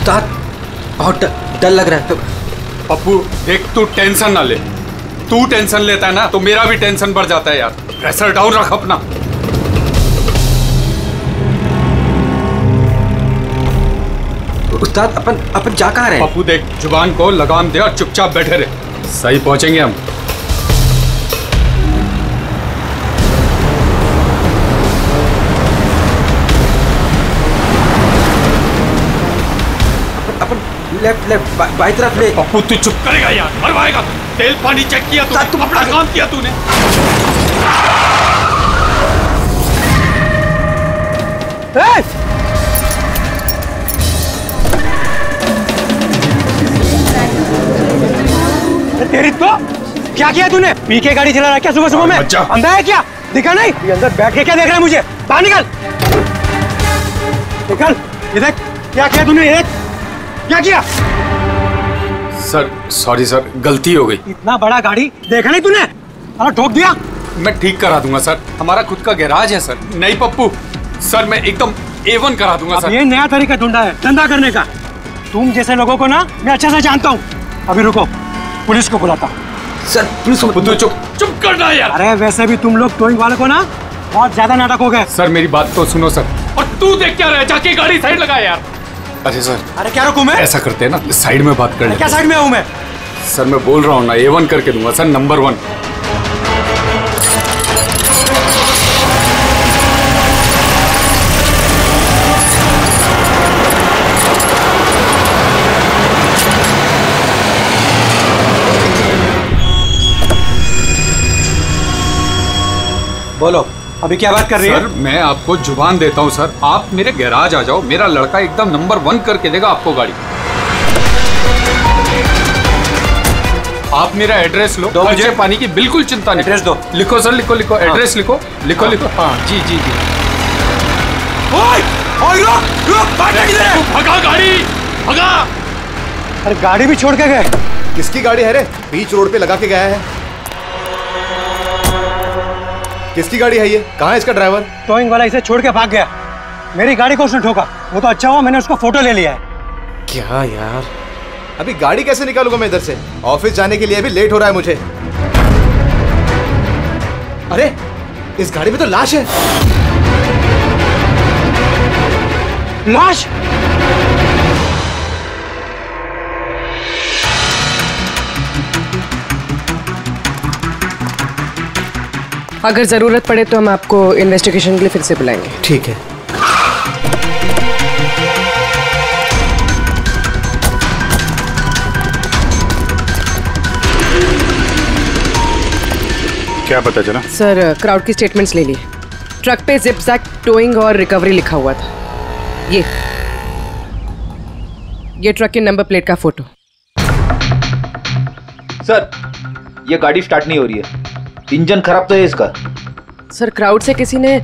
उस्ताद बहुत डर लग रहा है। पप्पू देख, तू टेंशन ना ले। तू टेंशन लेता है ना तो मेरा भी टेंशन बढ़ जाता है यार। प्रेशर डाउन रख अपना। उस्ताद अपन जा कहाँ रहे हैं? पप्पू देख, जुबान को लगाम दे और चुपचाप बैठे रहे। सही पहुंचेंगे हम। अपन लेफ्ट बाई तरफ ले। पप्पू तू चुप करेगा यार, मरवाएगा। तेल पानी चेक किया तू, अपना काम किया तूने। तेरी तो क्या किया तूने? पी के गाड़ी चला रहा है क्या सुबह सुबह में? अंधा है क्या? दिखा नहीं? ये अंदर बैठ के क्या देख रहा है मुझे? बाहर निकल, निकल। ये देख क्या किया तूने? ये क्या किया? सर सॉरी सर, गलती हो गई। इतना बड़ा गाड़ी देखा नहीं तूने? अरे ठोक दिया। मैं ठीक करा दूंगा सर, हमारा खुद का गैराज है सर। नहीं पप्पू सर, मैं एकदम A1 करा दूंगा सर। ये नया तरीका ढूंढा है धंधा करने का। तुम जैसे लोगों को ना मैं अच्छे से जानता हूँ। अभी रुको, पुलिस को बुलाता हूँ। सर पुलिस को तू चुप करना यार। अरे वैसे भी तुम लोग टोइंग वाले को ना बहुत ज्यादा नाटक हो गए। सर मेरी बात तो सुनो सर। और तू देख क्या रहा है? जाके गाड़ी साइड लगा यार। अरे सर, अरे क्या रुकूं मैं? ऐसा करते हैं ना, साइड में बात कर लेते। क्या साइड में हूँ मैं? सर मैं बोल रहा हूँ ना, A1 करके दूंगा सर, नंबर 1। बोलो अभी क्या बात कर रही है? सर मैं आपको जुबान देता हूँ सर, आप मेरे गैराज आ जाओ, मेरा लड़का एकदम नंबर 1 करके देगा आपको गाड़ी। आप मेरा एड्रेस लो, मुझे पानी की बिल्कुल चिंता नहीं। एड्रेस दो। लिखो सर, लिखो एड्रेस लिखो। हाँ जी जी जी। भगा गाड़ी, भगा। अरे गाड़ी भी छोड़ के गए। किसकी गाड़ी है रे? बीच रोड पे लगा के गया है। किसकी गाड़ी है ये? कहाँ है इसका ड्राइवर? टोइंग वाला इसे छोड़ के भाग गया। मेरी गाड़ी को उसने ठोका। वो तो अच्छा हुआ मैंने उसका फोटो ले लिया है। क्या यार, अभी गाड़ी कैसे निकालूंगा मैं इधर से? ऑफिस जाने के लिए अभी लेट हो रहा है मुझे। अरे इस गाड़ी में तो लाश है। लाश? अगर जरूरत पड़े तो हम आपको इन्वेस्टिगेशन के लिए फिर से बुलाएंगे। ठीक है। क्या पता चला? सर क्राउड की स्टेटमेंट्स ले ली। ट्रक पे जिप-जैक टोइंग और रिकवरी लिखा हुआ था। ये ट्रक के नंबर प्लेट का फोटो। सर ये गाड़ी स्टार्ट नहीं हो रही है, इंजन खराब तो है इसका। सर क्राउड से किसी ने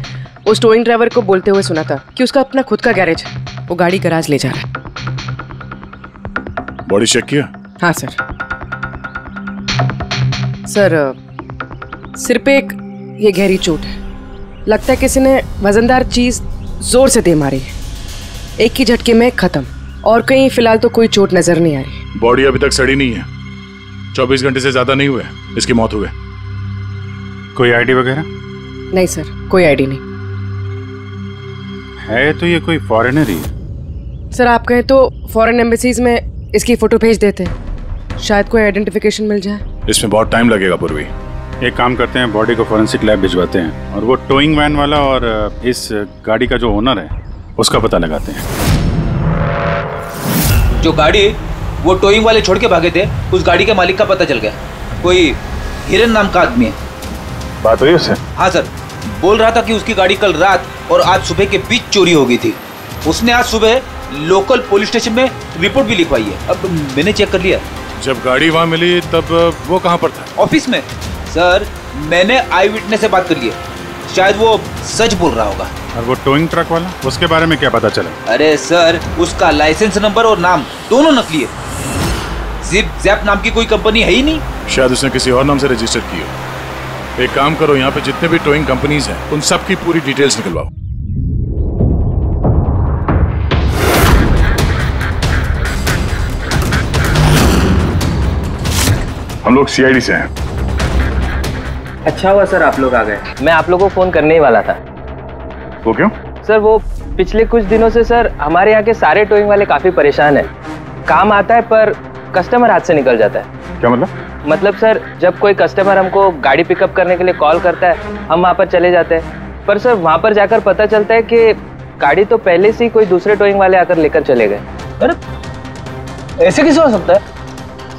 उस टोइंग ड्राइवर को बोलते हुए सुना था कि उसका अपना खुद का गैरेज है, वो गाड़ी गैराज ले जा रहा है। बॉडी चेक किया? हाँ सर। सर सिर पे एक ये गहरी चोट है, लगता है किसी ने वजनदार चीज जोर से दे मारी है। एक ही झटके में खत्म, और कहीं फिलहाल तो कोई चोट नजर नहीं आ रही। बॉडी अभी तक सड़ी नहीं है, 24 घंटे से ज्यादा नहीं हुए इसकी मौत हुई। कोई आईडी वगैरह? नहीं सर, कोई आईडी नहीं है। तो ये कोई फॉरेनर ही है? सर आप कहें तो फॉरेन एम्बेसीज में इसकी फोटो भेज देते हैं, शायद कोई आइडेंटिफिकेशन मिल जाए। इसमें बहुत टाइम लगेगा पूर्वी। एक काम करते हैं, बॉडी को फॉरेंसिक लैब भिजवाते हैं और वो टोइंग वैन वाला और इस गाड़ी का जो ओनर है उसका पता लगाते हैं। जो गाड़ी वो टोइंग वाले छोड़ के भागे थे, उस गाड़ी के मालिक का पता चल गया। कोई हिरन नाम का आदमी है। बात हुई उससे? हाँ सर, बोल रहा था कि उसकी गाड़ी कल रात और आज सुबह के बीच चोरी हो गई थी। उसने आज सुबह लोकल पुलिस स्टेशन में रिपोर्ट भी लिखवाई है। अब मैंने चेक कर लिया। जब गाड़ी वहाँ मिली तब वो कहाँ पर था? ऑफिस में। सर मैंने आई विटनेस से बात कर ली है, शायद वो सच बोल रहा होगा। और वो टोइंग ट्रक वाला, उसके बारे में क्या पता चला? अरे सर उसका लाइसेंस नंबर और नाम दोनों नकली है। जिप जैप नाम की कोई कंपनी है ही नहीं। शायद उसने किसी और नाम से रजिस्टर की हो। एक काम करो, यहाँ पे जितने भी टोइंग कंपनीज हैं उन सब की पूरी डिटेल्स निकलवाओ। हम लोग सीआईडी से हैं। अच्छा हुआ सर आप लोग आ गए। मैं आप लोगों को फोन करने ही वाला था। वो क्यों? सर वो पिछले कुछ दिनों से सर हमारे यहाँ के सारे टोइंग वाले काफी परेशान हैं। काम आता है पर कस्टमर हाथ से निकल जाता है। क्या मतलब? मतलब सर जब कोई कस्टमर हमको गाड़ी पिकअप करने के लिए कॉल करता है हम वहाँ पर चले जाते हैं, पर सर वहाँ पर जाकर पता चलता है कि गाड़ी तो पहले से ही कोई दूसरे टोइंग वाले आकर लेकर चले गए। अरे ऐसे कैसे हो सकता है?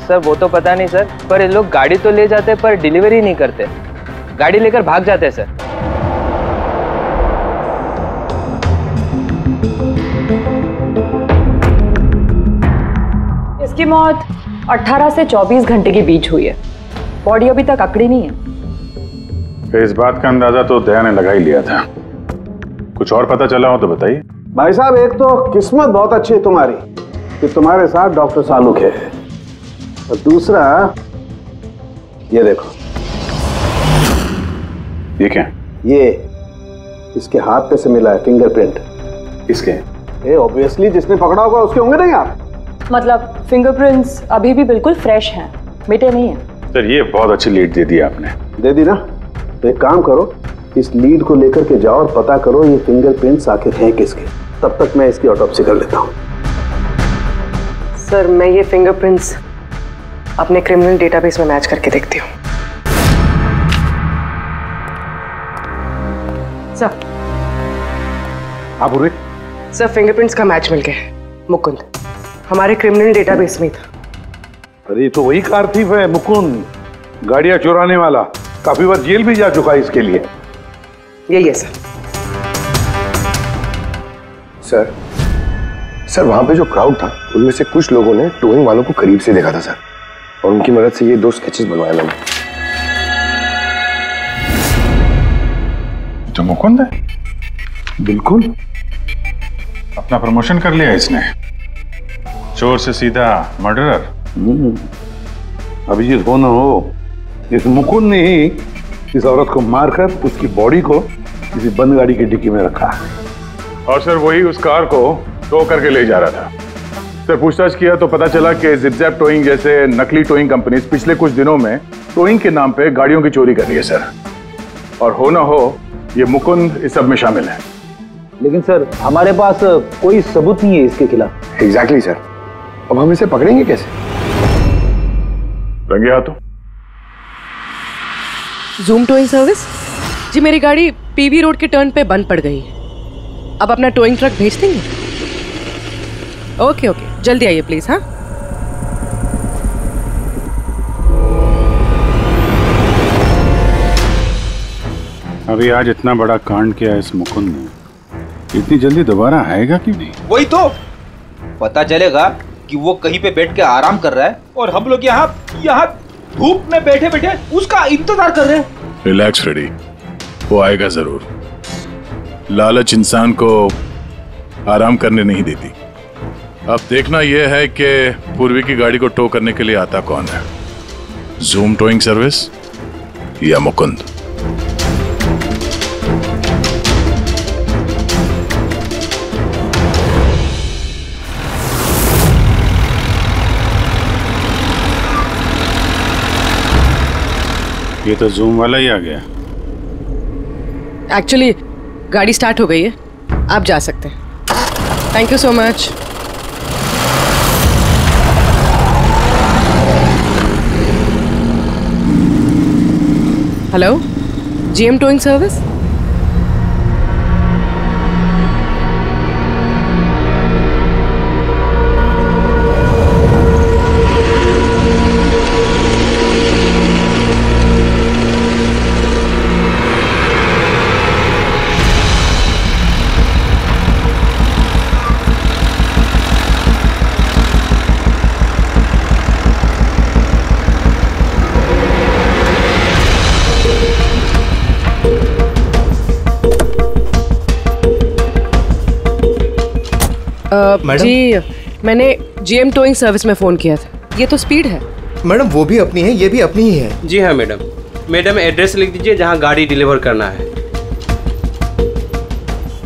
सर वो तो पता नहीं सर, पर ये लोग गाड़ी तो ले जाते हैं पर डिलीवरी नहीं करते, गाड़ी लेकर भाग जाते हैं सर। इसकी मौत 18 से 24 घंटे के बीच हुई है। बॉडी अभी तक अकड़ी नहीं है। इस बात का अंदाजा तो दया ने लगा ही लिया था। कुछ और पता चला हो तो बताइए। भाई साहब एक तो किस्मत बहुत अच्छी है तुम्हारी कि तुम्हारे साथ डॉक्टर सालुक है, और दूसरा ये देखो। ये क्या? ये इसके हाथ पे से मिला है फिंगरप्रिंट। इसके? ये ऑब्वियसली जिसने पकड़ा होगा उसके होंगे नहीं आप? मतलब फिंगरप्रिंट्स अभी भी बिल्कुल फ्रेश हैं, मिटे नहीं हैं। सर ये बहुत अच्छी लीड दे दी आपने। दे दी ना? तो एक काम करो, इस लीड को लेकर के जाओ और पता करो ये फिंगरप्रिंट्स आखिर हैं किसके। तब तक मैं इसकी ऑटोप्सी कर लेता हूँ। सर मैं ये फिंगरप्रिंट्स अपने क्रिमिनल डेटाबेस में मैच करके देखती हूँ। सर। हाँ पूर्वी। सर फिंगरप्रिंट्स का मैच मिल गया। मुकुंद हमारे क्रिमिनल डेटाबेस में था। अरे तो वही कारतीब है मुकुंद, गाड़ियां चुराने वाला। काफी बार जेल भी जा चुका है इसके लिए। यही है सर। सर वहां पे जो क्राउड था उनमें से कुछ लोगों ने टोइंग वालों को करीब से देखा था सर, और उनकी मदद से ये 2 स्केचेस बनवाए मैंने। तो मुकुंद है? बिल्कुल। अपना प्रमोशन कर लिया इसने, चोर से सीधा मर्डरर। अभिजीत हो ना हो, इस मुकुंद ने ही इस औरत को मारकर उसकी बॉडी को किसी बंद गाड़ी की डिक्की में रखा। और सर वही उस कार को टो करके ले जा रहा था। सर पूछताछ किया तो पता चला कि जिप-जैप टोइंग जैसे नकली टोइंग कंपनीज पिछले कुछ दिनों में टोइंग के नाम पे गाड़ियों की चोरी कर रही है सर। और हो ना हो ये मुकुंद इस सब में शामिल है। लेकिन सर हमारे पास कोई सबूत नहीं है इसके खिलाफ। एग्जैक्टली सर, अब हम इसे पकड़ेंगे कैसे? रंगे हाथों। जूम टोइंग सर्विस जी, मेरी गाड़ी पीवी रोड के टर्न पे बंद पड़ गई है। अब अपना टोइंग ट्रक भेज देंगे? ओके ओके, जल्दी आइए प्लीज। हाँ अभी आज इतना बड़ा कांड किया इस मुकुंद ने, इतनी जल्दी दोबारा आएगा क्यों नहीं? वही तो पता चलेगा कि वो कहीं पे बैठ के आराम कर रहा है और हम लोग यहाँ धूप में बैठे बैठे उसका इंतजार कर रहे हैं। रिलैक्स फ्रेडी, वो आएगा जरूर। लालच इंसान को आराम करने नहीं देती। अब देखना यह है कि पूर्वी की गाड़ी को टो करने के लिए आता कौन है, जूम टोइंग सर्विस या मुकुंद। ये तो जूम वाला ही आ गया। एक्चुअली गाड़ी स्टार्ट हो गई है, आप जा सकते हैं। Thank you so much. Hello, GM towing service. जी मैंने जीएम टोइंग सर्विस में फोन किया था। ये तो स्पीड है। मैडम वो भी अपनी है, ये भी अपनी ही है। जी हाँ मैडम। मैडम एड्रेस लिख दीजिए जहाँ गाड़ी डिलीवर करना है।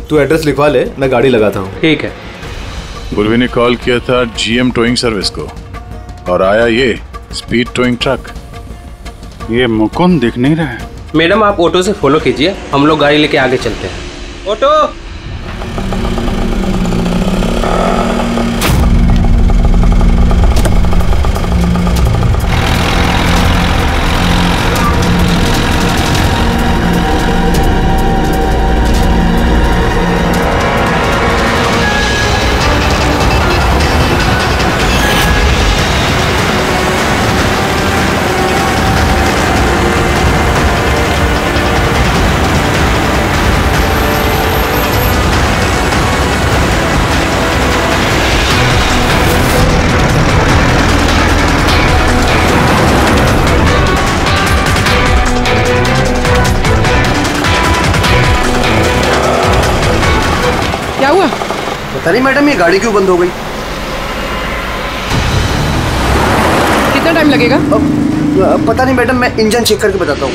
तू एड्रेस लिखवा ले, मैं गाड़ी लगाता हूँ। ठीक है। पूर्वी ने कॉल किया था जीएम टोइंग सर्विस को और आया ये स्पीड टोइंग ट्रक। ये मुकुंद दिख नहीं रहा है। मैडम आप ऑटो से फॉलो कीजिए, हम लोग गाड़ी लेके आगे चलते हैं। ऑटो। पता नहीं मैडम, ये गाड़ी क्यों बंद हो गई? कितना टाइम लगेगा? पता नहीं मैडम, मैं इंजन चेक करके बताता हूँ।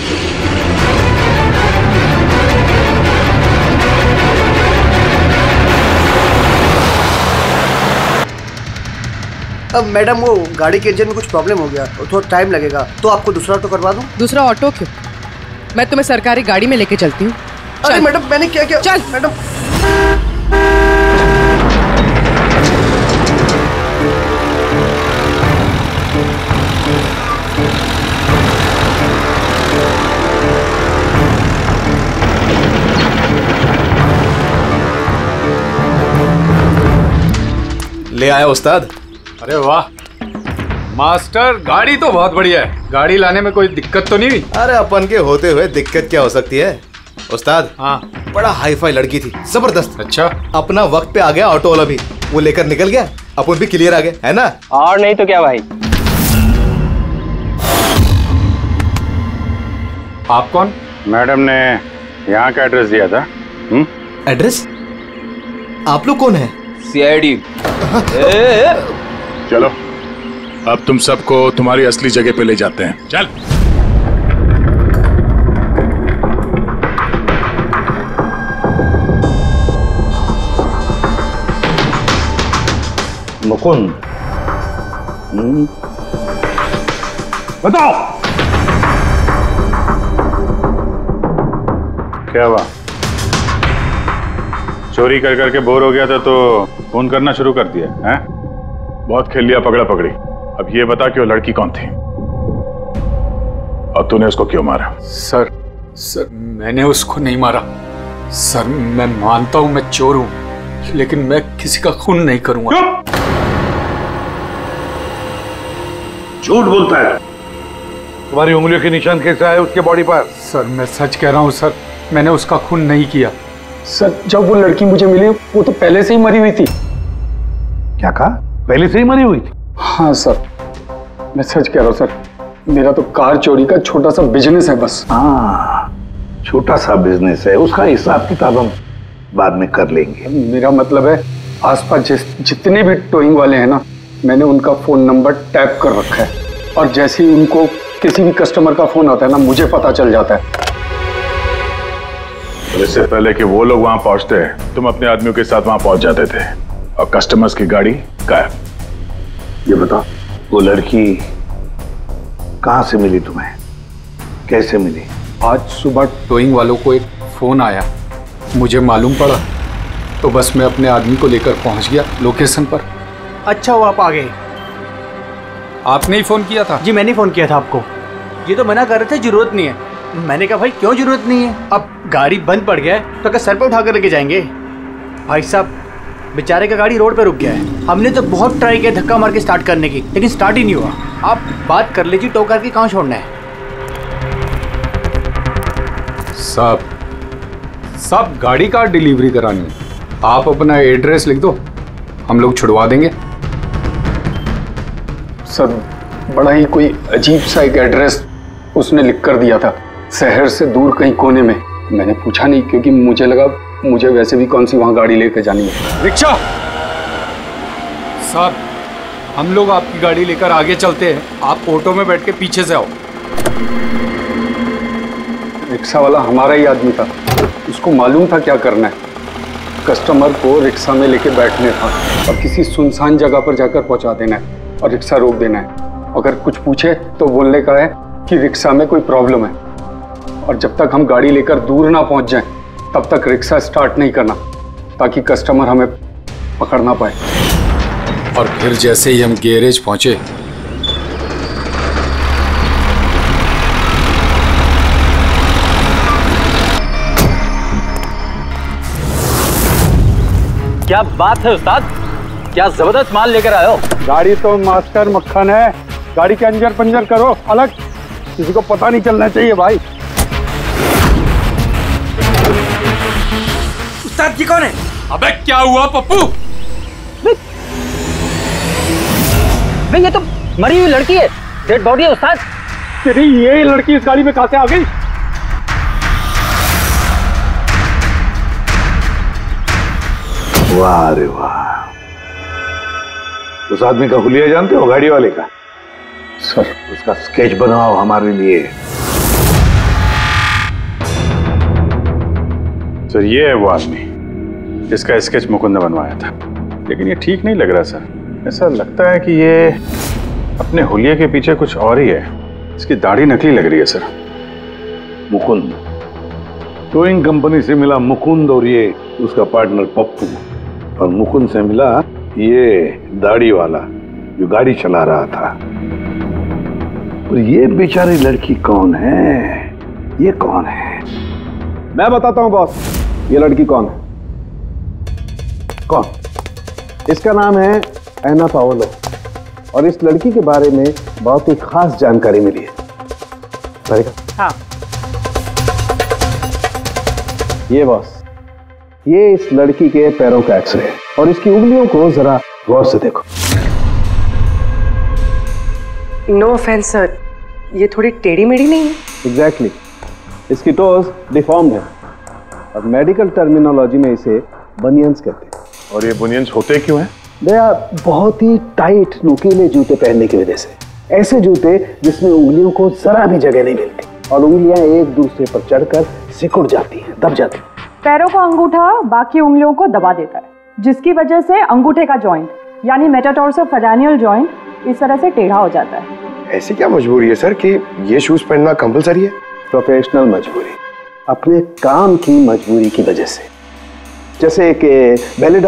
अब मैडम वो गाड़ी के इंजन में कुछ प्रॉब्लम हो गया, थोड़ा टाइम लगेगा, तो आपको दूसरा ऑटो करवा दूँ? दूसरा ऑटो क्यों? मैं तुम्हें सरकारी गाड़ी में लेके चलती हूँ। अरे मैडम मैंने क्या किया? चल मैडम। ले आया उस्ताद। अरे वाह मास्टर, गाड़ी तो बहुत बढ़िया है। गाड़ी लाने में कोई दिक्कत तो नहीं हुई? अरे अपन के होते हुए दिक्कत क्या हो सकती है उस्ताद? हाँ, बड़ा हाई फाई लड़की थी, जबरदस्त। अच्छा, अपना वक्त पे आ गया ऑटो वाला भी, वो लेकर निकल गया, अपन भी क्लियर आ गए, है ना? और नहीं तो क्या भाई। आप कौन? मैडम ने यहाँ का एड्रेस दिया था। एड्रेस? आप लोग कौन है? सीआईडी। चलो अब तुम सबको तुम्हारी असली जगह पे ले जाते हैं। चल। मुकुंद, बताओ क्या हुआ? चोरी कर करके बोर हो गया था तो फोन करना शुरू कर दिया है? बहुत खेल लिया पकड़ा पकड़ी। अब ये बता कि वो लड़की कौन थी और तूने उसको क्यों मारा? सर मैंने उसको नहीं मारा। सर मैं मानता हूं मैं चोर हूं, लेकिन मैं किसी का खून नहीं करूंगा। झूठ बोलता है। तुम्हारी उंगलियों के निशान कैसे आए उसके बॉडी पर? सर मैं सच कह रहा हूं सर, मैंने उसका खून नहीं किया। सर जब वो लड़की मुझे मिली वो तो पहले से ही मरी हुई थी। क्या कहा? पहले से ही मरी हुई थी? हाँ सर, मैं सच कह रहा हूँ सर। मेरा तो कार चोरी का छोटा सा बिजनेस है बस। हाँ, छोटा सा बिजनेस है, उसका हिसाब किताब हम बाद में कर लेंगे। मेरा मतलब है आसपास जितने भी टोइंग वाले हैं ना, मैंने उनका फोन नंबर टैप कर रखा है, और जैसे ही उनको किसी भी कस्टमर का फोन आता है ना, मुझे पता चल जाता है। इससे पहले कि वो लोग वहां पहुंचते तुम अपने आदमियों के साथ वहां पहुंच जाते थे और कस्टमर्स की गाड़ी गायब। ये बता, वो लड़की कहां से मिली तुम्हें? कैसे मिली? आज सुबह टोइंग वालों को एक फोन आया, मुझे मालूम पड़ा तो बस मैं अपने आदमी को लेकर पहुंच गया लोकेशन पर। अच्छा वो आप आ गए? आपने ही फोन किया था? जी मैंने फोन किया था आपको। ये तो मना कर रहे थे जरूरत नहीं है। मैंने कहा भाई क्यों जरूरत नहीं है, अब गाड़ी बंद पड़ गया है तो क्या सर पे उठा कर लेके जाएंगे? भाई साहब बेचारे का गाड़ी रोड पे रुक गया है। हमने तो बहुत ट्राई किया धक्का मार के स्टार्ट करने की, लेकिन स्टार्ट ही नहीं हुआ। आप बात कर लीजिए, टो करके कहाँ छोड़ना है? साहब गाड़ी का डिलीवरी करानी है, आप अपना एड्रेस लिख दो, हम लोग छुड़वा देंगे। सर बड़ा ही कोई अजीब सा एक एड्रेस उसने लिख कर दिया था, शहर से दूर कहीं कोने में। मैंने पूछा नहीं क्योंकि मुझे लगा मुझे वैसे भी कौन सी वहां गाड़ी लेकर जानी है। रिक्शा साहब, हम लोग आपकी गाड़ी लेकर आगे चलते हैं, आप ऑटो में बैठ के पीछे से आओ। रिक्शा वाला हमारा ही आदमी था, उसको मालूम था क्या करना है। कस्टमर को रिक्शा में लेके बैठने था और किसी सुनसान जगह पर जाकर पहुंचा देना है और रिक्शा रोक देना है। अगर कुछ पूछे तो बोलने का है कि रिक्शा में कोई प्रॉब्लम है, और जब तक हम गाड़ी लेकर दूर ना पहुंच जाएं, तब तक रिक्शा स्टार्ट नहीं करना, ताकि कस्टमर हमें पकड़ ना पाए। और फिर जैसे ही हम गैरेज पहुंचे, क्या बात है उस्ताद, क्या जबरदस्त माल लेकर आए हो। गाड़ी तो मास्टर मक्खन है, गाड़ी के अंजर पंजर करो अलग, किसी को पता नहीं चलना चाहिए भाई। उस्ताद जी कौन है? अबे क्या हुआ पप्पू? भाई ये तो मरी हुई लड़की है, डेड बॉडी है उस्ताद। तेरी ये लड़की इस गाड़ी में कहां से आ गई? वाह रे वाह, उस आदमी का हुलिया जानते हो, गाड़ी वाले का? सर उसका स्केच बनाओ हमारे लिए। सर ये है वो आदमी जिसका स्केच मुकुंद ने बनवाया था, लेकिन ये ठीक नहीं लग रहा सर। ऐसा लगता है कि ये अपने हुलिये के पीछे कुछ और ही है। इसकी दाढ़ी नकली लग रही है सर। मुकुंद, टोइंग कंपनी से मिला मुकुंद और ये उसका पार्टनर पप्पू, और मुकुंद से मिला ये दाढ़ी वाला जो गाड़ी चला रहा था। और ये बेचारी लड़की कौन है? ये कौन है? मैं बताता हूं बॉस, ये लड़की कौन है। कौन? इसका नाम है एना पाओलो, और इस लड़की के बारे में बहुत ही खास जानकारी मिली है। हाँ। ये बॉस, ये इस लड़की के पैरों का एक्सरे है, और इसकी उंगलियों को जरा गौर से देखो। नो ऑफेंस सर, ये थोड़ी टेढ़ी मेढ़ी नहीं है? एग्जैक्टली, इसकी टोज डिफॉर्म्ड है, और मेडिकल टर्मिनोलॉजी में इसे बनियंस कहते हैं। और ये बुनियंस होते क्यों हैं? दया बहुत ही टाइट नुकीले जूते पहनने की वजह से। ऐसे जूते जिसमें उंगलियों को जरा भी जगह नहीं मिलती, और उंगलियां एक दूसरे पर चढ़कर सिकुड़ जाती हैं, दब जाती हैं। पैरों का अंगूठा बाकी उंगलियों को दबा देता है, जिसकी वजह से अंगूठे का जॉइंट यानी मेटाटार्सोफेरेनियल जॉइंट इस तरह से टेढ़ा हो जाता है। ऐसी क्या मजबूरी है सर कि ये शूज पहनना कंपलसरी है? प्रोफेशनल मजबूरी, अपने काम की मजबूरी की वजह से। जैसे कि बैले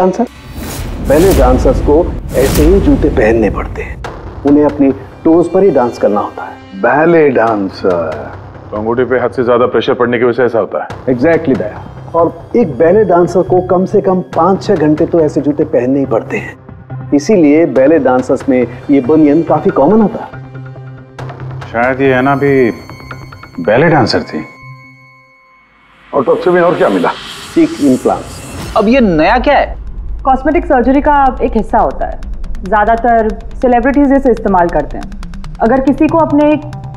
डांसर्स को ऐसे ही जूते पहनने पड़ते हैं, उन्हें अपनी टोज पर ही डांस करना होता है। बैले डांसर, तो अंगूठे पे हद से ज्यादा प्रेशर पड़ने की वजह से ऐसा होता है। एग्जैक्टली दया, और एक बैले डांसर को कम से कम 5-6 घंटे तो ऐसे जूते पहनने ही पड़ते हैं, इसीलिए बैले डांसर्स में ये बनियन काफी कॉमन होता है। शायद ये एना भी बैले डांसर थी। ऑटोप्सी में और क्या मिला? चीक इम्प्लांट्स। अब ये नया क्या है? कॉस्मेटिक सर्जरी का एक हिस्सा होता है, ज्यादातर सेलिब्रिटीज इसे इस्तेमाल करते हैं। अगर किसी को अपने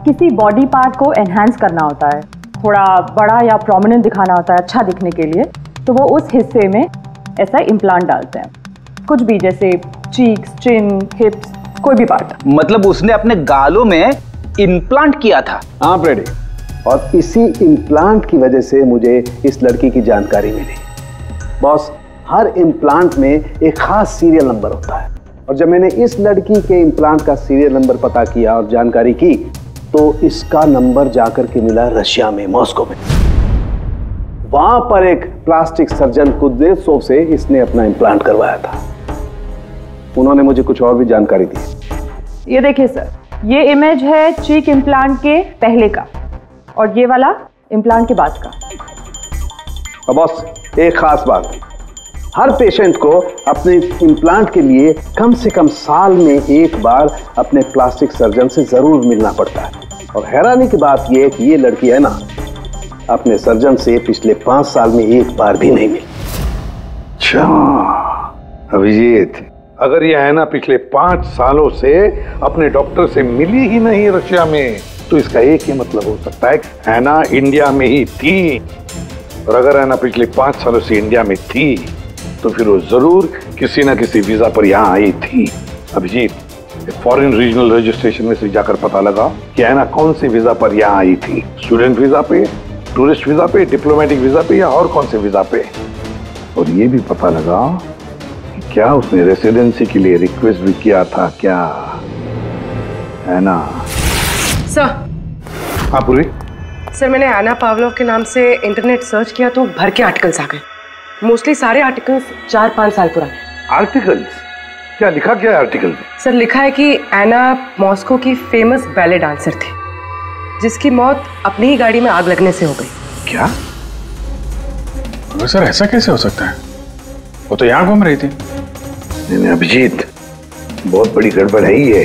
किसी बॉडी पार्ट को एनहांस करना होता है, थोड़ा बड़ा या प्रोमिनेंट दिखाना होता है अच्छा दिखने के लिए, तो वो उस हिस्से में ऐसा इम्प्लांट डालते हैं, कुछ भी, जैसे चीक्स, चिन, हिप्स, कोई भी पार्ट। मतलब उसने अपने गालों में इम्प्लांट किया था? हाँ ब्रेडी, और इसी इम्प्लांट की वजह से मुझे इस लड़की की जानकारी मिली। बॉस, हर इम्प्लांट में एक खास सीरियल नंबर होता है, और जब मैंने इस लड़की के इम्प्लांट का सीरियल नंबर पता किया और जानकारी की, तो इसका नंबर जाकर के मिला रशिया में, मॉस्को में। वहां पर एक प्लास्टिक सर्जन कुद्रेसोव से इसने अपना इम्प्लांट करवाया था। उन्होंने मुझे कुछ और भी जानकारी दी। ये देखिए सर, ये इमेज है चीक इम्प्लांट के पहले का, और ये वाला इम्प्लांट के बाद का। और बॉस, एक खास बात, हर पेशेंट को अपने इम्प्लांट के लिए कम से कम साल में एक बार अपने प्लास्टिक सर्जन से जरूर मिलना पड़ता है। और हैरानी की बात यह है कि ये लड़की है ना, अपने सर्जन से पिछले 5 साल में एक बार भी नहीं मिली। अच्छा अभिजीत, अगर यह है ना पिछले 5 सालों से अपने डॉक्टर से मिली ही नहीं रशिया में, तो इसका एक ही मतलब हो सकता है हैना इंडिया में ही थी। और अगर हैना पिछले 5 सालों से इंडिया में थी, तो फिर वो जरूर किसी ना किसी वीजा पर यहाँ आई थी। अभिजीत, फॉरेन रीजनल रजिस्ट्रेशन में से जाकर पता लगा कि हैना कौन से वीजा पर यहाँ आई थी। स्टूडेंट वीजा पे, टूरिस्ट वीजा पे, डिप्लोमेटिक वीजा पे, या और कौन से वीजा पे। और ये भी पता लगा कि क्या उसने रेसिडेंसी के लिए रिक्वेस्ट भी किया था क्या, है ना? सर, हाँ पूर्वी। सर मैंने आना पावलोव के नाम से इंटरनेट सर्च किया तो भर के आर्टिकल्स आ गए। मोस्टली सारे आर्टिकल्स 4-5 साल पुराने। आर्टिकल्स? क्या लिखा क्या है आर्टिकल में? सर लिखा है कि एना मॉस्को की फेमस बैले डांसर थी जिसकी मौत अपनी ही गाड़ी में आग लगने से हो गई। क्या? सर ऐसा कैसे हो सकता है? वो तो यहाँ घूम रही थी। नहीं अभिजीत, बहुत बड़ी गड़बड़ है ये,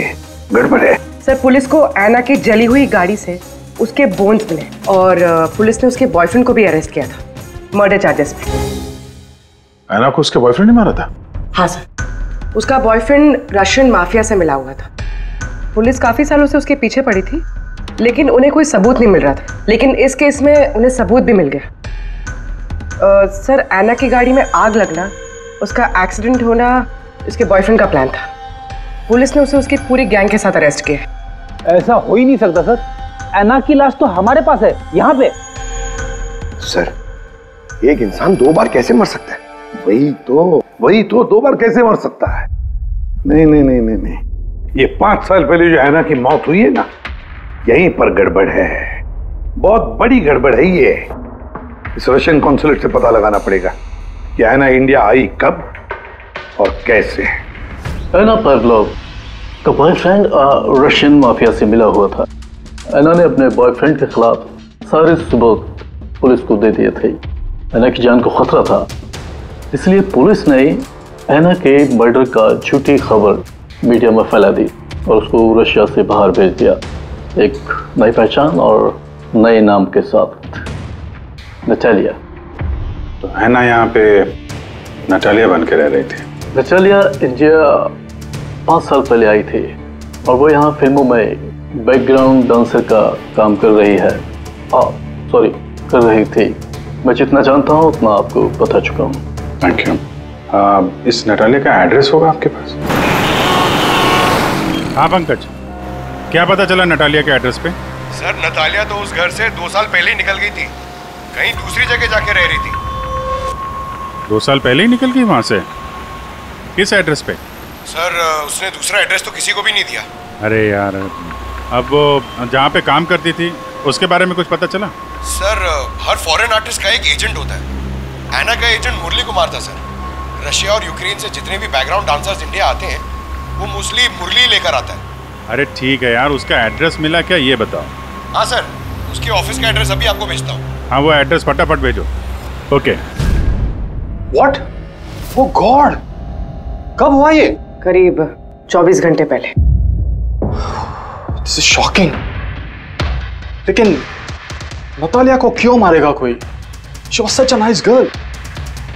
गड़बड़ है। सर पुलिस को एना की जली हुई गाड़ी से उसके बोन्स मिले और पुलिस ने उसके बॉयफ्रेंड को भी अरेस्ट किया था मर्डर चार्जेस पे। एना को उसके बॉयफ्रेंड ने मारा था? हाँ सर, उसका बॉयफ्रेंड रशियन माफिया से मिला हुआ था। पुलिस काफी सालों से उसके पीछे पड़ी थी लेकिन उन्हें कोई सबूत नहीं मिल रहा था, लेकिन इस केस में उन्हें सबूत भी मिल गया। सर एना की गाड़ी में आग लगना, उसका एक्सीडेंट होना उसके बॉयफ्रेंड का प्लान था। पुलिस ने उसे उसकी पूरी गैंग के साथ अरेस्ट किया। ऐसा हो ही नहीं सकता सर, एना की लाश तो हमारे पास है यहाँ पे। सर एक इंसान 2 बार कैसे मर सकता है? वही तो 2 बार कैसे मर सकता है? नहीं, ये 5 साल पहले जो एना की मौत हुई है ना, यहीं पर गड़बड़ है, बहुत बड़ी गड़बड़ है ये। इस रशियन कॉन्सुलेट से पता लगाना पड़ेगा कि एना इंडिया आई कब और कैसे। एना पावलोव का बॉयफ्रेंड रशियन माफिया से मिला हुआ था। एना ने अपने बॉयफ्रेंड के खिलाफ सारे सबूत पुलिस को दे दिए थे। एना की जान को खतरा था, इसलिए पुलिस ने एना के मर्डर का झूठी खबर मीडिया में फैला दी और उसको रशिया से बाहर भेज दिया, एक नई पहचान और नए नाम के साथ, नटालिया। तो एना यहाँ पे नटालिया बन के रह रही थी। नटालिया इंडिया 5 साल पहले आई थी और वो यहाँ फिल्मों में बैकग्राउंड डांसर का काम कर रही है। कर रही थी। मैं जितना जानता हूँ उतना आपको बता चुका हूँ। Thank you. इस नटालिया का एड्रेस होगा आपके पास? हाँ पंकज, क्या पता चला नटालिया के एड्रेस पे? सर नतालिया तो उस घर से 2 साल पहले ही निकल गई थी, कहीं दूसरी जगह जाके रह रही थी। 2 साल पहले ही निकल गई वहां से? किस एड्रेस पे? सर उसने दूसरा एड्रेस तो किसी को भी नहीं दिया। अरे यार, अब वो जहाँ पे काम करती थी उसके बारे में कुछ पता चला? सर हर फॉरेन आर्टिस्ट का एक एजेंट होता है। एना का एजेंट मुरली कुमार था सर। रशिया और यूक्रेन से जितने भी बैकग्राउंड डांसर्स इंडिया आते हैं वो मोस्टली मुरली लेकर आता है। अरे ठीक है यार, उसका एड्रेस मिला क्या ये बताओ। हाँ सर, उसके ऑफिस का एड्रेस अभी आपको भेजता हूँ। हाँ वो एड्रेस फटाफट भेजो। ओके। व्हाट? ओ गॉड, कब हुआ ये? करीब 24 घंटे पहले। This is shocking. लेकिन नतालिया को क्यों मारेगा कोई? She was such a nice girl.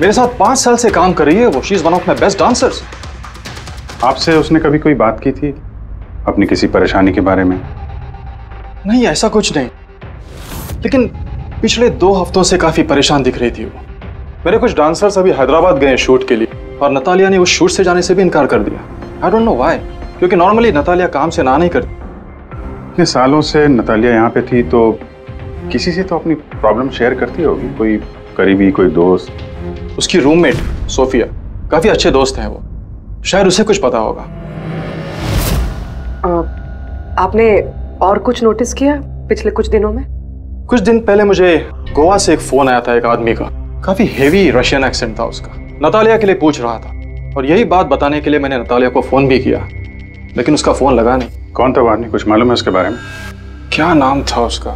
मेरे साथ 5 साल से काम कर रही है वो। She is one of my best dancers. आपसे उसने कभी कोई बात की थी अपनी किसी परेशानी के बारे में? नहीं, ऐसा कुछ नहीं, लेकिन पिछले 2 हफ्तों से काफी परेशान दिख रही थी वो। मेरे कुछ डांसर्स अभी हैदराबाद गए शूट के लिए और नतालिया ने उस शूट से जाने से भी इनकार कर दिया। आई डोंट नो व्हाई, क्योंकि नॉर्मली नतालिया काम से ना नहीं करती। इतने सालों से नतालिया यहाँ पे थी तो किसी से तो अपनी प्रॉब्लम शेयर करती होगी, कोई करीबी, कोई दोस्त। उसकी रूममेट सोफिया, काफी अच्छे दोस्त हैं वो, शायद उसे कुछ पता होगा। आपने और कुछ नोटिस किया पिछले कुछ दिनों में? कुछ दिन पहले मुझे गोवा से एक फोन आया था एक आदमी का, काफी हेवी रशियन एक्सेंट था उसका। नतालिया के लिए पूछ रहा था और यही बात बताने के लिए मैंने नतालिया को फोन भी किया, लेकिन उसका फोन लगा नहीं। कौन था वो आदमी, कुछ मालूम है उसके बारे में? क्या नाम था उसका?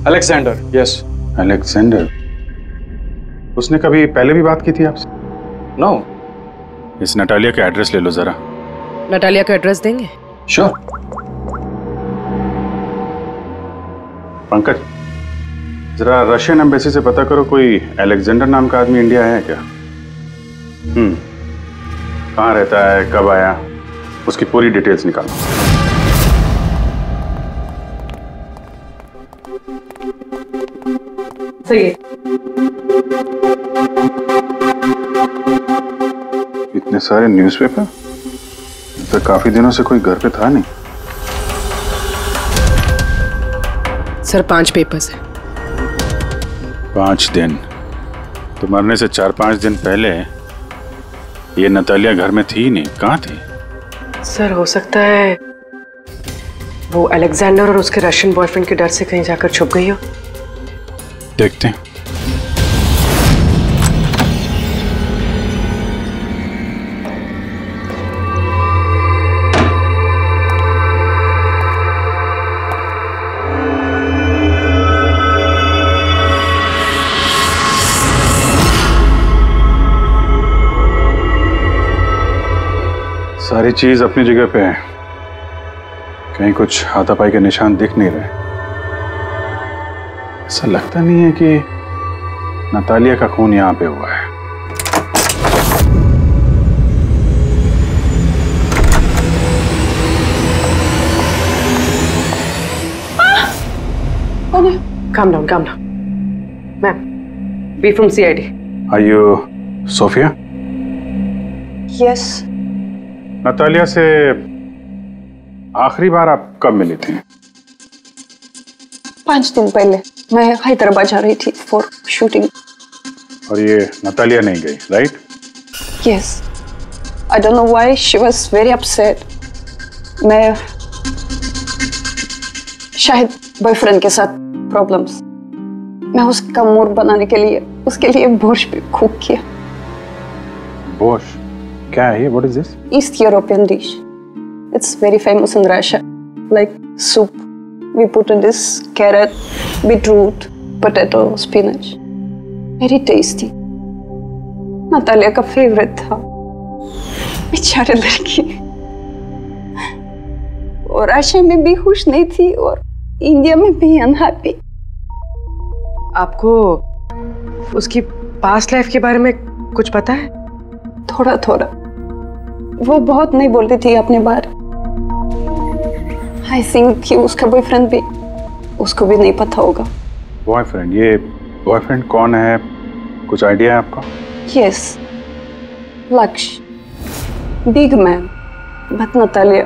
अलेक्जेंडर। Yes, Alexander. उसने कभी पहले भी बात की थी आपसे? नो। इस नटालिया का एड्रेस ले लो जरा। नटालिया का एड्रेस देंगे? श्योर। पंकज, जरा रशियन एम्बेसी से पता करो कोई अलेक्जेंडर नाम का आदमी इंडिया है क्या? कहाँ रहता है, कब आया, उसकी पूरी डिटेल्स निकालो। सही है। इतने सारे न्यूज़पेपर, तो काफी दिनों से कोई घर पे था नहीं। सर 5 पेपर्स हैं। 5 दिन? तो मरने से 4-5 दिन पहले ये नतालिया घर में थी नहीं, कहाँ थी? सर हो सकता है वो अलेक्जेंडर और उसके रशियन बॉयफ्रेंड के डर से कहीं जाकर छुप गई हो? देखते हैं। सारी चीज अपनी जगह पे है, कहीं कुछ हाथापाई के निशान दिख नहीं रहे। ऐसा लगता नहीं है कि नतालिया का खून यहां पे हुआ है। Calm down, calm down. Ma'am, we from CID. Are you Sophia? Yes. Natalia से आखिरी बार आप कब मिली थी? 5 दिन पहले मैं हैदराबाद जा रही थी फॉर शूटिंग। और ये नतालिया नहीं गई, right? Yes. I don't know why she was very upset. मैं शायद बॉयफ्रेंड के साथ प्रॉब्लम्स। मैं उसका मूड बनाने के लिए उसके लिए बोर्श भी कुक किया। बोर्श? क्या है ये? What is this? East European dish. It's very famous in Russia. Like soup. We put in this carrot, beetroot, potato, spinach. Very tasty. Natalia का फेवरेट था। बेचारे लड़की। और रशिया में भी खुश नहीं थी और इंडिया में भी अनहैप्पी। आपको उसकी पास्ट लाइफ के बारे में कुछ पता है? थोड़ा थोड़ा। वो बहुत नहीं बोलती थी अपने बारे। आई थिंक कि उसका बॉयफ्रेंड भी उसको भी नहीं पता होगा। बॉयफ्रेंड? ये बॉयफ्रेंड कौन है? कुछ आइडिया है आपका? यस, लक्ष्य, बिग मैन। बट नतालिया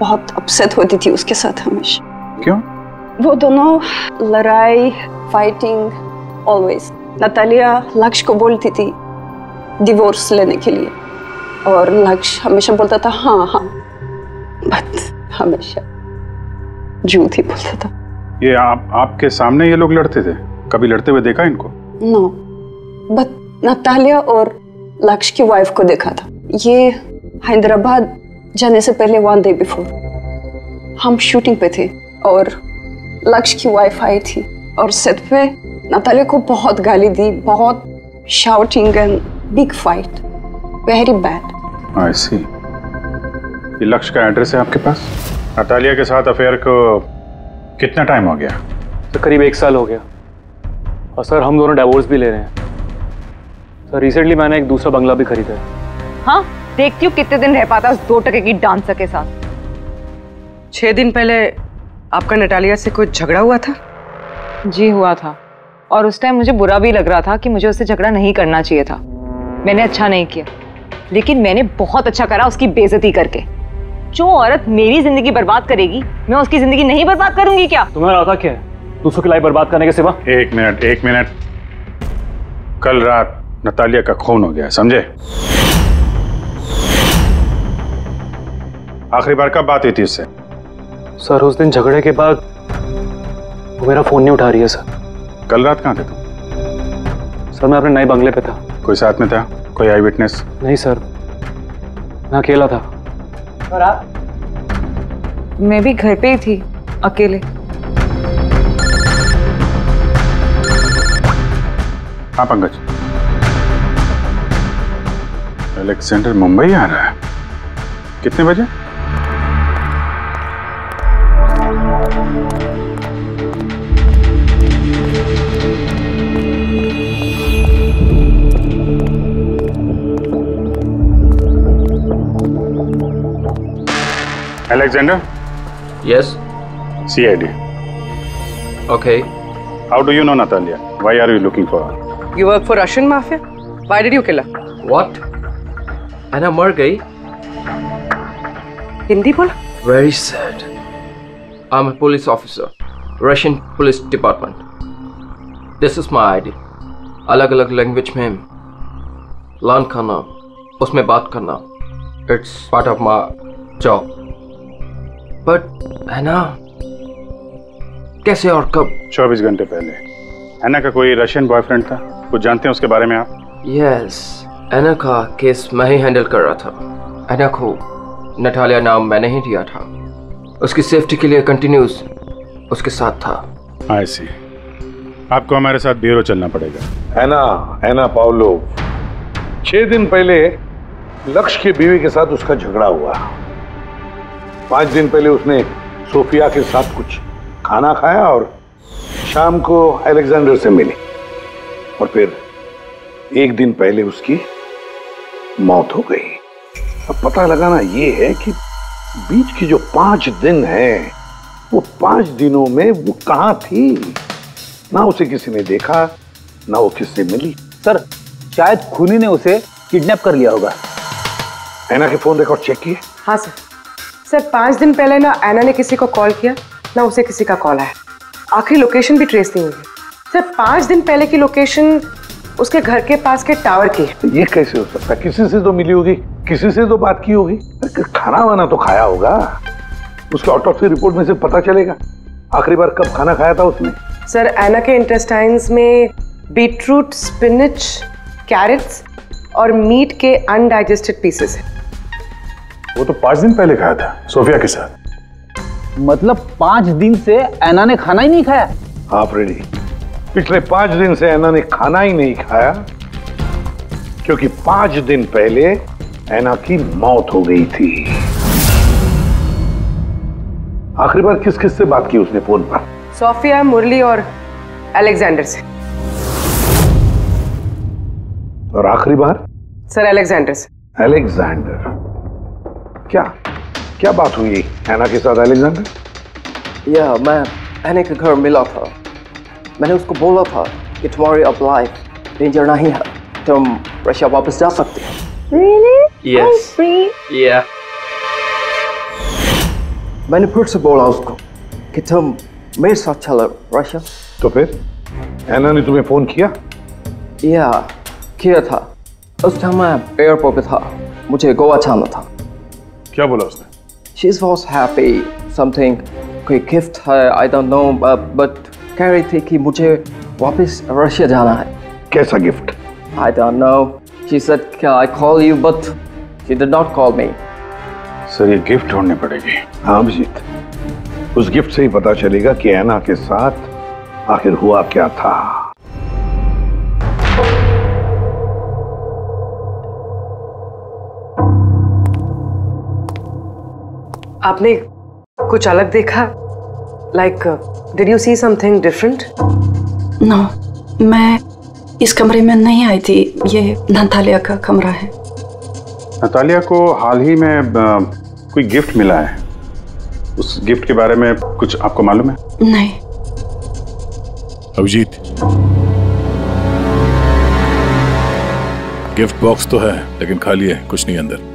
बहुत अपसेट होती थी उसके साथ हमेशा। क्यों? वो दोनों लड़ाई, फाइटिंग, ऑलवेज। नतालिया लक्ष्य को बोलती थी डिवोर्स लेने के लिए और लक्ष्य हमेशा बोलता था हाँ हाँ, बट हमेशा झूठ ही बोलता था। ये आपके सामने ये लोग लड़ते थे? कभी लड़ते हुए देखा इनको? नो, बट नतालिया और लक्ष्य की वाइफ को देखा था। ये हैदराबाद जाने से पहले 1 डे बिफोर हम शूटिंग पे थे और लक्ष्य की वाइफ आई थी और सेट पे नतालिया को बहुत गाली दी, बहुत shouting and big fight, very bad. I see. ये लक्ष्य का एड्रेस है आपके पास? नतालिया के साथ अफेयर को कितना टाइम हो गया? तो करीब 1 साल हो गया और सर हम दोनों डिवोर्स भी ले रहे हैं। सर रिसेंटली मैंने एक दूसरा बंगला भी खरीदा है। हाँ, देखती हूँ कितने दिन रह पाता उस 2 टके की डांसर के साथ। 6 दिन पहले आपका नतालिया से कोई झगड़ा हुआ था? जी हुआ था और उस टाइम मुझे बुरा भी लग रहा था कि मुझे उससे झगड़ा नहीं करना चाहिए था। मैंने अच्छा नहीं किया, लेकिन मैंने बहुत अच्छा करा उसकी बेइज्जती करके। जो औरत मेरी जिंदगी बर्बाद करेगी, मैं उसकी जिंदगी नहीं बर्बाद करूंगी क्या? तुम्हारा आता क्या है दूसरों की लाइफ बर्बाद करने के सिवा? एक मिनट। कल रात नतालिया का खून हो गया, समझे? आखिरी बार कब बात हुई थी उससे? सर उस दिन झगड़े के बाद वो मेरा फोन नहीं उठा रही है सर। कल रात कहाँ थे तुम? सर मैं अपने नए बंगले पे था। कोई साथ में था? कोई आई विटनेस? नहीं सर, मैं अकेला था। और आप? मैं भी घर पे ही थी, अकेले। हाँ पंकज, अलेक्जेंडर मुंबई आ रहा है। कितने बजे? Alexander? Yes. CID. Okay. How do you know Natalia? Why are you looking for her? You work for Russian mafia? Why did you kill her? What? Anna मर गई? हिंदी बोला? Very sad. I'm a police officer, Russian Police Department. This is my ID. अलग-अलग language में learn करना, उसमें बात करना, it's part of my job. But ऐना कैसे और कब? 24 घंटे पहले। ऐना का कोई रशियन बॉयफ्रेंड था, कुछ जानते हैं उसके बारे में आप? यस, ऐना का केस मैं ही हैंडल कर रहा था। ऐना को नटालिया नाम मैंने ही दिया था। उसकी सेफ्टी के लिए कंटिन्यूस उसके साथ था। आई सी। आपको हमारे साथ ब्यूरो चलना पड़ेगा। ऐना पाउलो, 6 दिन पहले लक्ष्य की बीवी के साथ उसका झगड़ा हुआ। 5 दिन पहले उसने सोफिया के साथ कुछ खाना खाया और शाम को अलेक्जेंडर से मिली, और फिर 1 दिन पहले उसकी मौत हो गई। अब पता लगाना ये है कि बीच की जो 5 दिन है, वो 5 दिनों में वो कहां थी। ना उसे किसी ने देखा, ना वो किससे मिली। सर, शायद खूनी ने उसे किडनैप कर लिया होगा। ऐना के फोन रिकॉर्ड चेक किए? हाँ सर। सर 5 दिन पहले ना ऐना ने किसी को कॉल किया, ना उसे किसी का कॉल आया। आखिरी लोकेशन भी ट्रेस नहीं हुई। सर 5 दिन पहले की लोकेशन उसके घर के पास के टावर की है। ये कैसे हो सकता है? किसी से तो मिली होगी, किसी से तो बात की होगी, खाना वाना तो खाया होगा। उसके ऑटोप्सी रिपोर्ट में से पता चलेगा आखिरी बार कब खाना खाया था उसने। सर ऐना के इंटेस्टाइन्स में बीटरूट, स्पिनच, कैरेट्स और मीट के अनडाइजेस्टेड पीसेस हैं। वो तो 5 दिन पहले खाया था सोफिया के साथ। मतलब 5 दिन से ऐना ने खाना ही नहीं खाया? हाँ फ्रेडी, पिछले 5 दिन से ऐना ने खाना ही नहीं खाया, क्योंकि 5 दिन पहले ऐना की मौत हो गई थी। आखिरी बार किस किस से बात की उसने फोन पर? सोफिया, मुरली और अलेक्जेंडर से। और आखिरी बार? सर अलेक्जेंडर से। अलेक्जेंडर? क्या बात हुई ऐना के साथ अलेक्जेंडर? या मैं ऐना के घर मिला था। मैंने उसको बोला था कि तुम्हारी अब लाइफ डेंजर नहीं है, तुम रशिया वापस जा सकते हो। Really? Yes. I'm free. Yeah. मैंने फिर से बोला उसको कि तुम मेरे साथ चलो रशिया। तो फिर ऐना ने तुम्हें फोन किया? या किया था। उस टाइम मैं एयरपोर्ट पे था, मुझे गोवा जाना था। क्या बोला उसने? She was happy, something कोई गिफ्ट है, I don't know, but कह रही थी कि मुझे वापस रशिया जाना है। कैसा gift? I don't know. She said, "Can I call you?" But she did not call me. Sir ये गिफ्ट ढूंढनी पड़ेगी। हाँ अभिजीत, उस गिफ्ट से ही पता चलेगा कि ऐना के साथ आखिर हुआ क्या था। आपने कुछ अलग देखा? Like, did you see something different? No, मैं इस कमरे में नहीं आई थी। ये नतालिया का कमरा है। नतालिया को हाल ही में कोई गिफ्ट मिला है। उस गिफ्ट के बारे में कुछ आपको मालूम है? नहीं। अभिजीत, गिफ्ट बॉक्स तो है लेकिन खाली है, कुछ नहीं अंदर।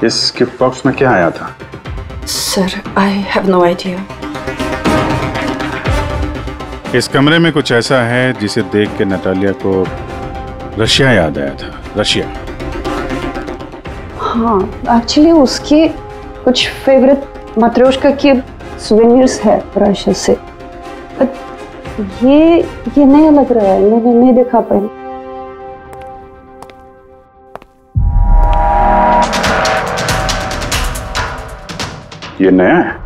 इस गिफ्ट बॉक्स में क्या आया था? Sir, I have no idea. इस कमरे में कुछ ऐसा है जिसे देख के नतालिया को रशिया याद आया था। रशिया? हाँ, एक्चुअली उसके कुछ फेवरेट मात्रोश्का के सुवेनिर्स है रशिया से। ये नया लग रहा है, मैंने नहीं देखा पहले। ये नया है?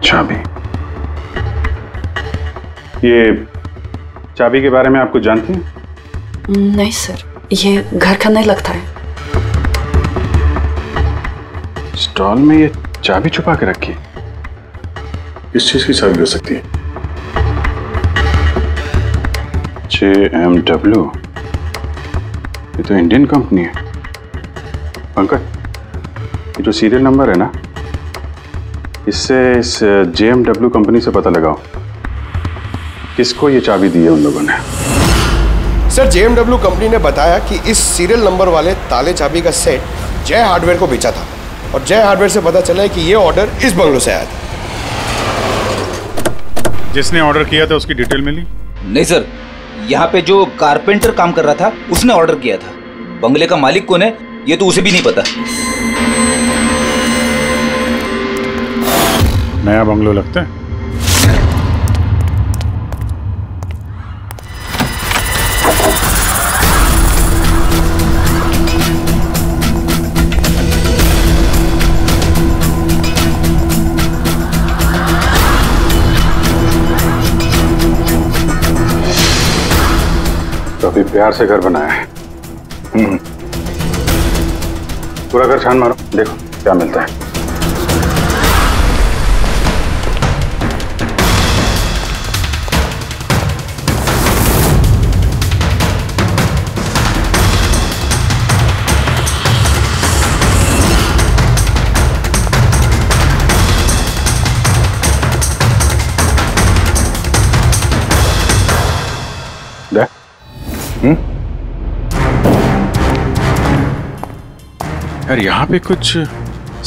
चाबी। ये चाबी के बारे में आप कुछ जानते हैं? नहीं सर, ये घर का नहीं लगता है। स्टॉल में ये चाबी छुपा के रखी। किस चीज की चाबी हो सकती है? JMW, ये तो इंडियन कंपनी है। पंकज, ये जो सीरियल नंबर है ना, इससे इस JMW कंपनी से पता लगाओ किसको ये चाबी दी है उन लोगों ने। सर JMW कंपनी ने बताया कि इस सीरियल नंबर वाले ताले चाबी का सेट जय हार्डवेयर को बेचा था और जय हार्डवेयर से पता चला है कि ये ऑर्डर इस बंगलो से आया था। जिसने ऑर्डर किया था उसकी डिटेल मिली? नहीं सर, यहाँ पे जो कारपेंटर काम कर रहा था उसने ऑर्डर किया था। बंगले का मालिक कौन है ये तो उसे भी नहीं पता। नया बंगलो लगता है। काफी प्यार से घर बनाया है। पूरा घर छान मारो, देखो क्या मिलता है। यार यहाँ पे कुछ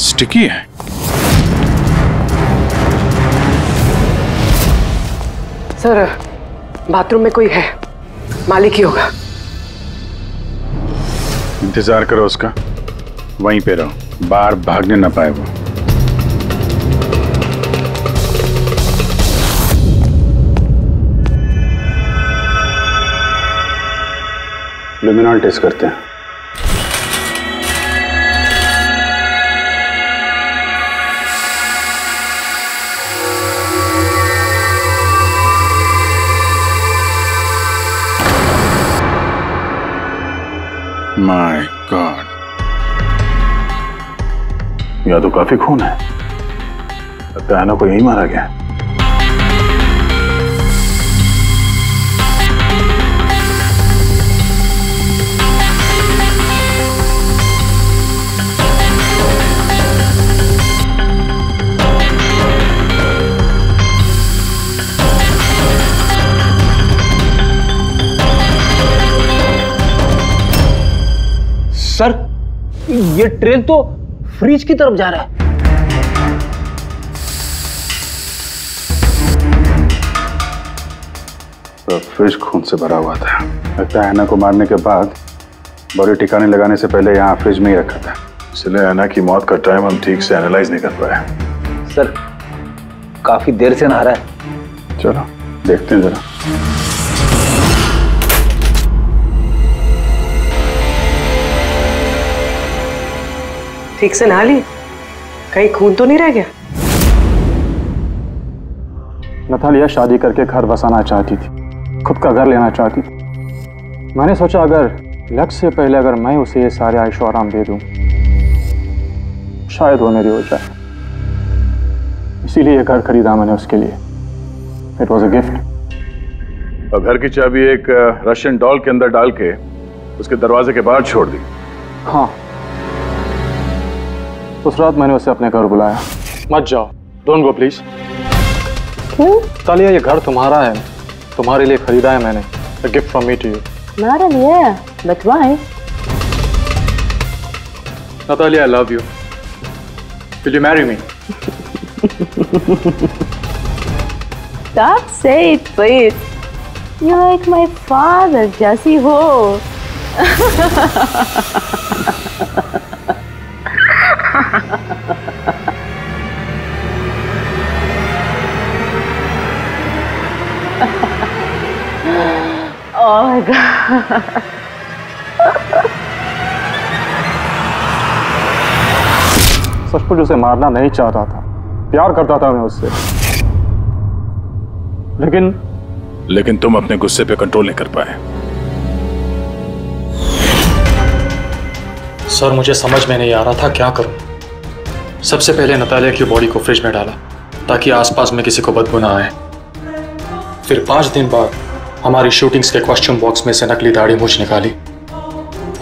स्टिकी है। सर बाथरूम में कोई है, मालिक ही होगा। इंतजार करो उसका, वहीं पे रहो, बाहर भागने ना पाए वो। लुमिनॉल टेस्ट करते हैं। माय गॉड, यह तो काफी खून है। लगता है ना कोई यही मारा गया। सर ये ट्रेन तो फ्रिज की तरफ जा रहा है। तो फ्रिज खून से भरा हुआ था। लगता है ऐना को मारने के बाद बॉडी ठिकाने लगाने से पहले यहाँ फ्रिज में ही रखा था, इसलिए ऐना की मौत का टाइम हम ठीक से एनालाइज नहीं कर पाए। सर काफी देर से नहा रहा है। चलो देखते हैं जरा। ठीक से नहा ली, कहीं खून तो नहीं रह गया? नतालिया शादी करके घर बसाना चाहती थी, खुद का घर लेना चाहती थी। मैंने सोचा अगर लक्ष्य से पहले अगर मैं उसे ये सारे आयशो आराम दे दूं, शायद वो मेरी हो जाए। इसीलिए ये घर खरीदा मैंने उसके लिए। It was a gift. और घर की चाबी एक रशियन डॉल के अंदर डाल के उसके दरवाजे के बाहर छोड़ दी। हाँ, उस रात मैंने उसे अपने घर बुलाया। मत जाओ, डोंट गो प्लीज। क्यों? तालिया ये घर तुम्हारा है, तुम्हारे लिए खरीदा है मैंने। A gift from me to you. Not really, yeah. But why? Natalia, I love you. Will you marry me? Stop saying it, please. You're like my father, Jesse Ho. Oh my God. सचमुच उसे मारना नहीं चाहता था, प्यार करता था मैं उससे, लेकिन तुम अपने गुस्से पे कंट्रोल नहीं कर पाए। सर मुझे समझ में नहीं आ रहा था क्या करूं। सबसे पहले नतालिया की बॉडी को फ्रिज में डाला ताकि आसपास में किसी को बदबू ना आए। फिर 5 दिन बाद हमारी शूटिंग्स के कॉस्ट्यूम बॉक्स में से नकली दाढ़ी मूंछ निकाली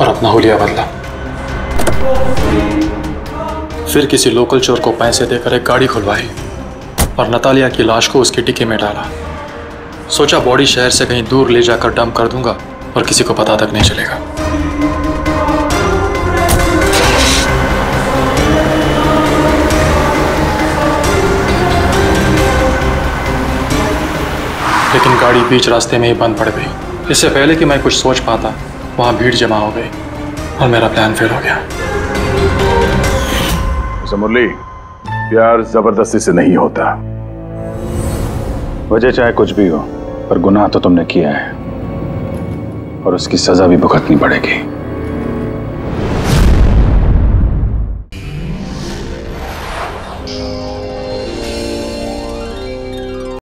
और अपना हुलिया बदला। फिर किसी लोकल चोर को पैसे देकर एक गाड़ी खुलवाई और नतालिया की लाश को उसकी डिक्की में डाला। सोचा बॉडी शहर से कहीं दूर ले जाकर डंप कर दूंगा और किसी को पता तक नहीं चलेगा। लेकिन गाड़ी बीच रास्ते में ही बंद पड़ गई। इससे पहले कि मैं कुछ सोच पाता, वहां भीड़ जमा हो गई और मेरा प्लान फेल हो गया। मुरली, प्यार जबरदस्ती से नहीं होता। वजह चाहे कुछ भी हो, पर गुनाह तो तुमने किया है और उसकी सजा भी भुगतनी पड़ेगी।